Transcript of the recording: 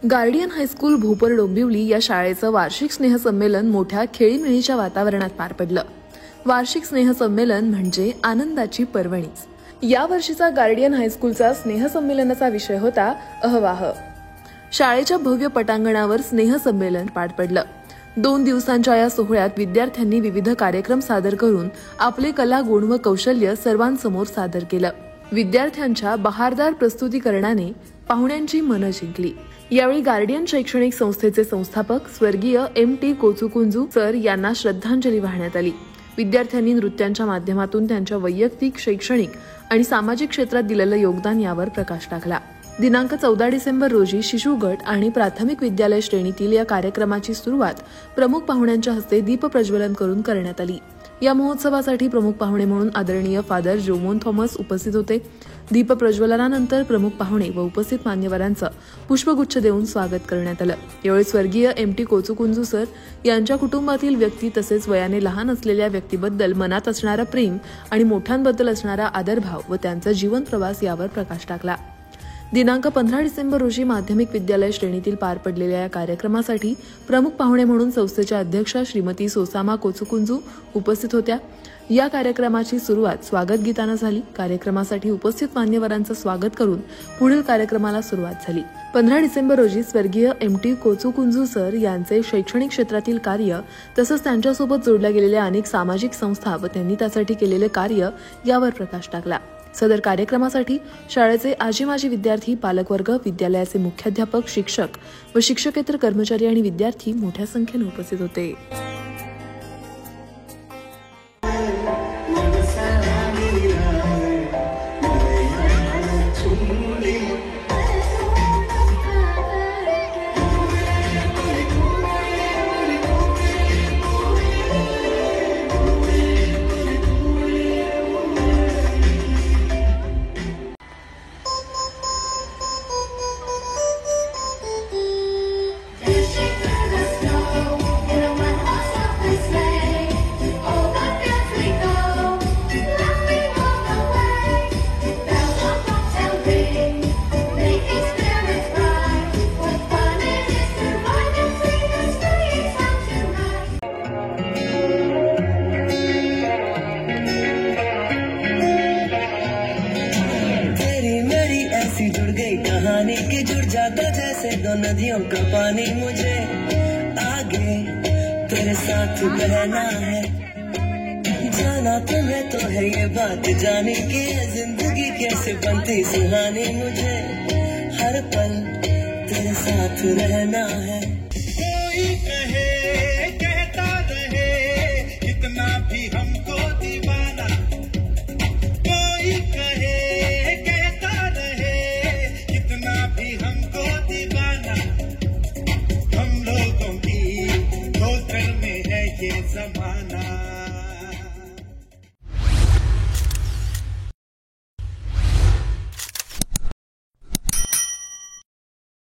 Guardian high school Bhopar Dombivli या शाळेचं वार्षिक स्नेहसंमेलन मोठ्या खेळीमेळीच्या वातावरणात पार पडलं। वार्षिक स्नेहसंमेलन म्हणजे आनंदाची पर्वणीच। या वर्षीचा गार्डियन हायस्कूलचा स्नेहसंमेलनाचा विषय होता अहवाह। शाळेच्या भव्य पटांगणावर स्नेहसंमेलन पार पडलं। 2 दिवसांच्या या सोहळ्यात विद्यार्थ्यांनी विविध कार्यक्रम सादर करून आपले कला गुण व कौशल्य सर्वांसमोर सादर केलं। विद्यार्थ्यांच्या बहारदार प्रस्तुतीकरणाने पाहुण्यांची मनं जिंकली। यावेळी गार्डियन शैक्षणिक संस्थेचे संस्थापक स्वर्गीय MT कोचुकुंजू सर यांना श्रद्धांजली वाहण्यात आली। विद्यार्थ्यांनी नृत्यांच्या माध्यमातून त्यांच्या वैयक्तिक, शैक्षणिक आणि सामाजिक क्षेत्रात दिलेलं योगदान यावर प्रकाश टाकला। दिनांक 14 डिसेंबर रोजी शिशु गट आणि प्राथमिक विद्यालय श्रेणीतील या कार्यक्रमाची सुरुवात प्रमुख पाहुण्यांच्या हस्ते दीप प्रज्वलन करून करण्यात आली। या महोत्सवासाठी प्रमुख पाहुणे म्हणून आदरणीय फादर जोमोन थॉमस उपस्थित होते। दीप प्रज्वलनानंतर प्रमुख पाहुणे व उपस्थित मान्यवरांचं पुष्पगुच्छ देऊन स्वागत करण्यात आलं। यावेळी स्वर्गीय MT कोचुकुंजू सर यांच्या कुटुंबातील व्यक्ती तसेच वयाने लहान असलेल्या व्यक्तीबद्दल मनात असणारा प्रेम आणि मोठ्यांबद्दल असणारा आदरभाव व त्यांचा जीवन प्रवास यावर प्रकाश टाकला। दिनांक 15 डिसेंबर रोजी माध्यमिक विद्यालय श्रेणीतील पार पडलेल्या या कार्यक्रमासाठी प्रमुख पाहुणे म्हणून संस्थेच्या अध्यक्षा श्रीमती सोसामा कोचुकुंजू उपस्थित होत्या। या कार्यक्रमाची सुरुवात स्वागत गीतानं झाली। कार्यक्रमासाठी उपस्थित मान्यवरांचं स्वागत करून पुढील कार्यक्रमाला सुरुवात झाली। 15 डिसेंबर रोजी स्वर्गीय MT कोचुकुंजू सर यांचे शैक्षणिक क्षेत्रातील कार्य तसंच त्यांच्यासोबत जोडल्या गेलेल्या अनेक सामाजिक संस्था व त्यांनी त्यासाठी केलेले कार्य यावर प्रकाश टाकला। सदर कार्यक्रमासाठी शाळेचे आजी माजी विद्यार्थी, पालकवर्ग, विद्यालयाचे मुख्याध्यापक, शिक्षक व शिक्षकेतर कर्मचारी आणि विद्यार्थी मोठ्या संख्येने उपस्थित होते। जुड़ गई कहानी की जुड़ जाता जैसे दो नदियों का पानी। मुझे आगे तेरे साथ बहना है, जाना तुम्हें तो है ये बात जानी कि जिंदगी कैसे बनती सुहानी। मुझे हर पल तेरे साथ रहना है। कोई कहे